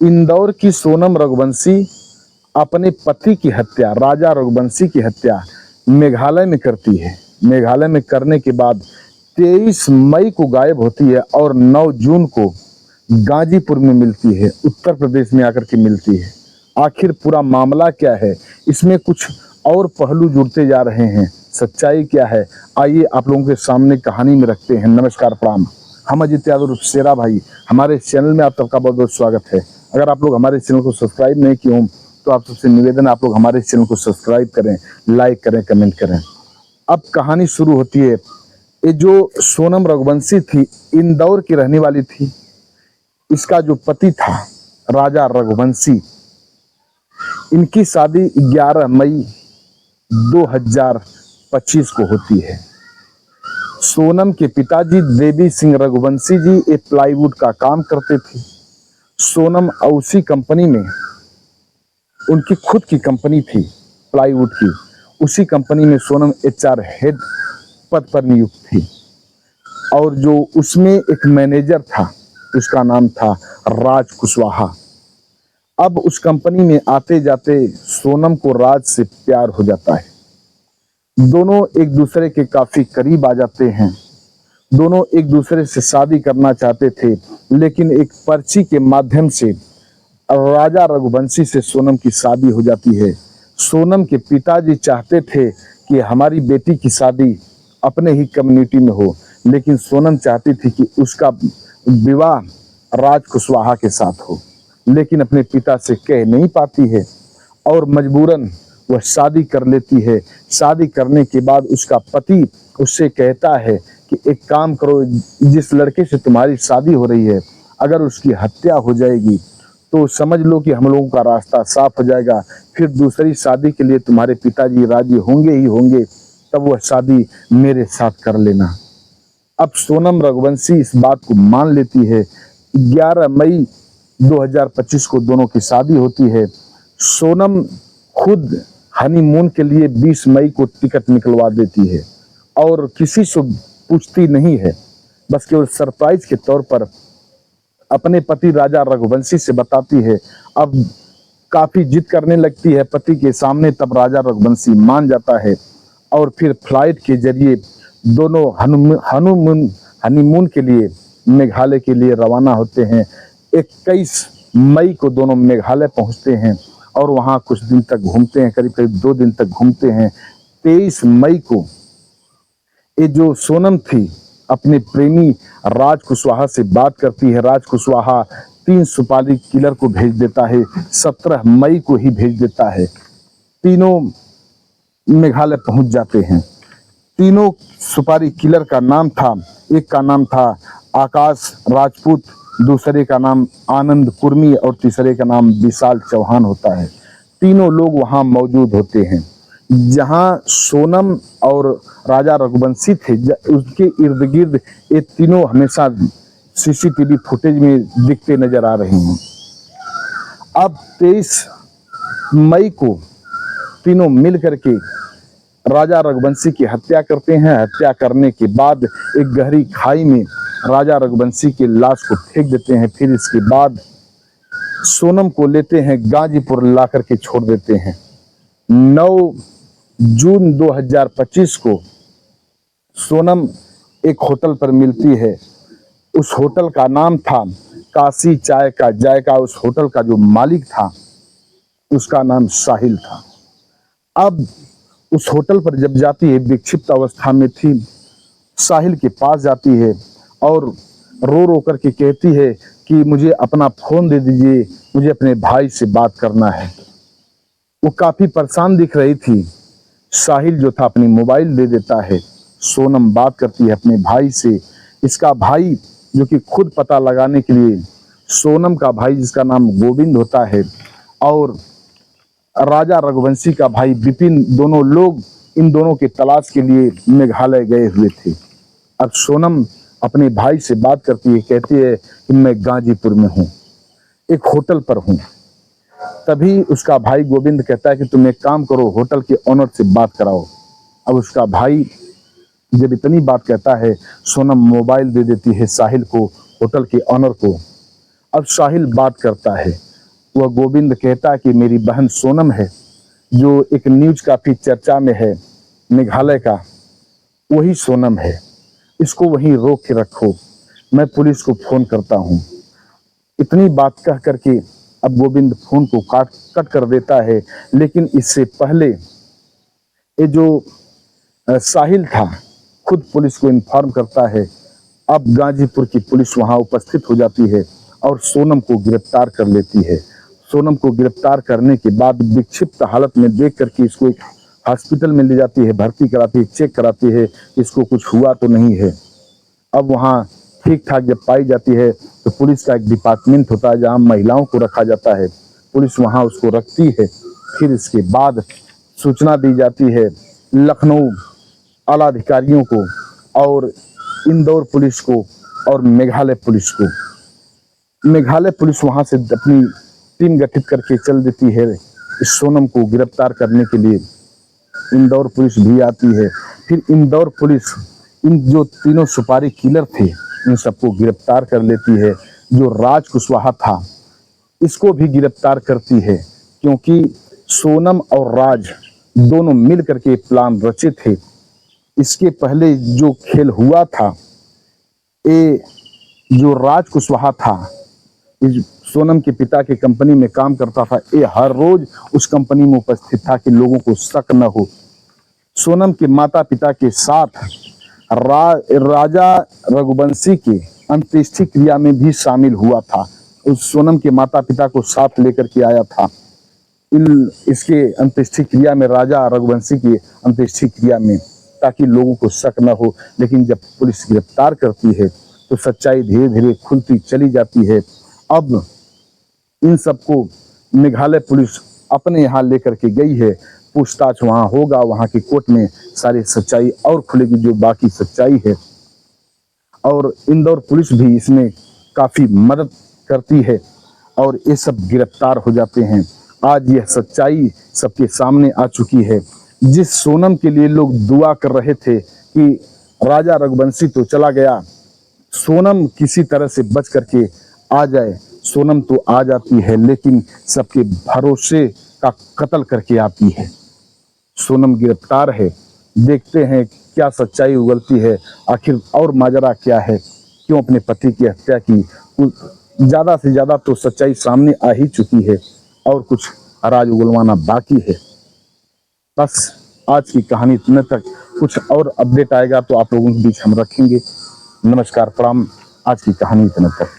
इंदौर की सोनम रघुवंशी अपने पति की हत्या, राजा रघुवंशी की हत्या मेघालय में करती है। मेघालय में करने के बाद 23 मई को गायब होती है और 9 जून को गाजीपुर में मिलती है, उत्तर प्रदेश में आकर के मिलती है। आखिर पूरा मामला क्या है, इसमें कुछ और पहलू जुड़ते जा रहे हैं, सच्चाई क्या है, आइए आप लोगों के सामने कहानी में रखते हैं। नमस्कार, प्रणाम। हम अजित यादव शेरा भाई, हमारे चैनल में आप सबका बहुत बहुत स्वागत है। अगर आप लोग हमारे चैनल को सब्सक्राइब नहीं किए हों तो आप सबसे निवेदन है आप लोग हमारे चैनल को सब्सक्राइब करें, लाइक करें, कमेंट करें। अब कहानी शुरू होती है। ये जो सोनम रघुवंशी थी, इंदौर की रहने वाली थी। इसका जो पति था राजा रघुवंशी, इनकी शादी 11 मई 2025 को होती है। सोनम के पिताजी देवी सिंह रघुवंशी जी एक प्लाईवुड का काम करते थे। सोनम उसी कंपनी में, उनकी खुद की कंपनी थी प्लाईवुड की, उसी कंपनी में सोनम HR हेड पद पर नियुक्त थी। और जो उसमें एक मैनेजर था, उसका नाम था राज कुशवाहा। अब उस कंपनी में आते जाते सोनम को राज से प्यार हो जाता है। दोनों एक दूसरे के काफी करीब आ जाते हैं। दोनों एक दूसरे से शादी करना चाहते थे, लेकिन एक पर्ची के माध्यम से राजा रघुवंशी से सोनम की शादी हो जाती है। सोनम के पिताजी चाहते थे कि हमारी बेटी की शादी अपने ही कम्युनिटी में हो, लेकिन सोनम चाहती थी कि उसका विवाह राज कुशवाहा के साथ हो, लेकिन अपने पिता से कह नहीं पाती है और मजबूरन वह शादी कर लेती है। शादी करने के बाद उसका पति उससे कहता है कि एक काम करो, जिस लड़के से तुम्हारी शादी हो रही है अगर उसकी हत्या हो जाएगी तो समझ लो कि हम लोगों का रास्ता साफ हो जाएगा, फिर दूसरी शादी के लिए तुम्हारे पिताजी राजी होंगे ही होंगे, तब वह शादी मेरे साथ कर लेना। अब सोनम रघुवंशी इस बात को मान लेती है। 11 मई 2025 को दोनों की शादी होती है। सोनम खुद हनीमून के लिए 20 मई को टिकट निकलवा देती है और किसी से पूछती नहीं है, बस केवल सरप्राइज के तौर पर अपने पति राजा रघुवंशी से बताती है। अब काफी जिद करने लगती है पति के सामने, तब राजा रघुवंशी मान जाता है और फिर फ्लाइट के जरिए दोनों हनीमून के लिए मेघालय के लिए रवाना होते हैं। 21 मई को दोनों मेघालय पहुंचते हैं और वहां कुछ दिन तक घूमते हैं, करीब करीब 2 दिन तक घूमते हैं। 23 मई को ये जो सोनम थी अपने प्रेमी राज कुशवाहा से बात करती है। राज कुशवाहा 3 सुपारी किलर को भेज देता है, 17 मई को ही भेज देता है। तीनों मेघालय पहुंच जाते हैं। तीनों सुपारी किलर का नाम था, एक का नाम था आकाश राजपूत, दूसरे का नाम आनंद कुर्मी और तीसरे का नाम विशाल चौहान होता है। तीनों लोग वहां मौजूद होते हैं। जहां सोनम और राजा रघुवंशी थे, उसके इर्द गिर्द ये तीनों हमेशा CCTV फुटेज में दिखते नजर आ रहे हैं। अब 23 मई को तीनों मिल करके राजा रघुवंशी की हत्या करते हैं। हत्या करने के बाद एक गहरी खाई में राजा रघुवंशी की लाश को फेंक देते हैं। फिर इसके बाद सोनम को लेते हैं, गाजीपुर ला करके छोड़ देते हैं। 9 जून 2025 को सोनम एक होटल पर मिलती है। उस होटल का नाम था काशी चाय का जायका। उस होटल का जो मालिक था उसका नाम साहिल था। अब उस होटल पर जब जाती है, विक्षिप्त अवस्था में थी, साहिल के पास जाती है और रो रो करके कहती है कि मुझे अपना फोन दे दीजिए, मुझे अपने भाई से बात करना है। वो काफी परेशान दिख रही थी। साहिल जो था अपनी मोबाइल दे देता है। सोनम बात करती है अपने भाई से। इसका भाई जो कि खुद पता लगाने के लिए, सोनम का भाई जिसका नाम गोविंद होता है और राजा रघुवंशी का भाई विपिन, दोनों लोग इन दोनों के तलाश के लिए मेघालय गए हुए थे। अब सोनम अपने भाई से बात करती है, कहती है कि मैं गाजीपुर में हूँ, एक होटल पर हूँ। तभी उसका भाई गोविंद कहता है कि तुम एक काम करो, होटल के ऑनर से बात कराओ। अब उसका भाई जब इतनी बात कहता है, सोनम मोबाइल दे देती है साहिल को, होटल के ऑनर को। अब साहिल बात करता है। वह गोविंद कहता कि मेरी बहन सोनम है, जो एक न्यूज काफी चर्चा में है मेघालय का, वही सोनम है, इसको वहीं रोक के रखो, मैं पुलिस को फोन करता हूँ। इतनी बात कह करके अब गोविंद फोन को कट कर देता है। लेकिन इससे पहले ये जो साहिल था खुद पुलिस को इन्फॉर्म करता है। अब गाजीपुर की पुलिस वहां उपस्थित हो जाती है और सोनम को गिरफ्तार कर लेती है। सोनम को गिरफ्तार करने के बाद विक्षिप्त हालत में देख करके इसको एक हॉस्पिटल में ले जाती है, भर्ती कराती है, चेक कराती है, इसको कुछ हुआ तो नहीं है। अब वहाँ ठीक ठाक जब पाई जाती है तो पुलिस का एक डिपार्टमेंट होता है जहाँ महिलाओं को रखा जाता है, पुलिस वहाँ उसको रखती है। फिर इसके बाद सूचना दी जाती है लखनऊ आला अधिकारियों को और इंदौर पुलिस को और मेघालय पुलिस को। मेघालय पुलिस वहां से अपनी टीम गठित करके चल देती है इस सोनम को गिरफ्तार करने के लिए। इंदौर पुलिस भी आती है। फिर इंदौर पुलिस इन जो तीनों सुपारी किलर थे इन सबको गिरफ्तार कर लेती है। जो राज कुशवाहा था इसको भी गिरफ्तार करती है, क्योंकि सोनम और राज दोनों मिल करके प्लान रचे थे। इसके पहले जो खेल हुआ था, ये जो राज कुशवाहा था इस सोनम के पिता की कंपनी में काम करता था, ये हर रोज उस कंपनी में उपस्थित था कि लोगों को शक न हो। सोनम के माता पिता के साथ राजा रघुवंशी के अंत्येष्टि क्रिया में भी शामिल हुआ था। उस सोनम के माता पिता को साथ लेकर के आया था इसके अंत्येष्टि क्रिया में, राजा रघुवंशी की अंत्येष्टि क्रिया में, ताकि लोगों को शक न हो। लेकिन जब पुलिस गिरफ्तार करती है तो सच्चाई धीरे धीरे खुलती चली जाती है। अब इन सबको मेघालय पुलिस अपने यहाँ लेकर के गई है, पूछताछ वहाँ होगा, वहाँ की कोर्ट में सारी सच्चाई और खुलेगी जो बाकी सच्चाई है। और इंदौर पुलिस भी इसमें काफी मदद करती है और ये सब गिरफ्तार हो जाते हैं। आज यह सच्चाई सबके सामने आ चुकी है। जिस सोनम के लिए लोग दुआ कर रहे थे कि राजा रघुवंशी तो चला गया, सोनम किसी तरह से बच करके आ जाए, सोनम तो आ जाती है, लेकिन सबके भरोसे का कत्ल करके आती है। सोनम गिरफ्तार है। देखते हैं क्या सच्चाई उगलती है, आखिर और माजरा क्या है, क्यों अपने पति की हत्या की। ज्यादा से ज्यादा तो सच्चाई सामने आ ही चुकी है और कुछ राज उगलवाना बाकी है। बस आज की कहानी इतने तक। कुछ और अपडेट आएगा तो आप लोगों के बीच हम रखेंगे। नमस्कार, प्रणाम। आज की कहानी इतने तक।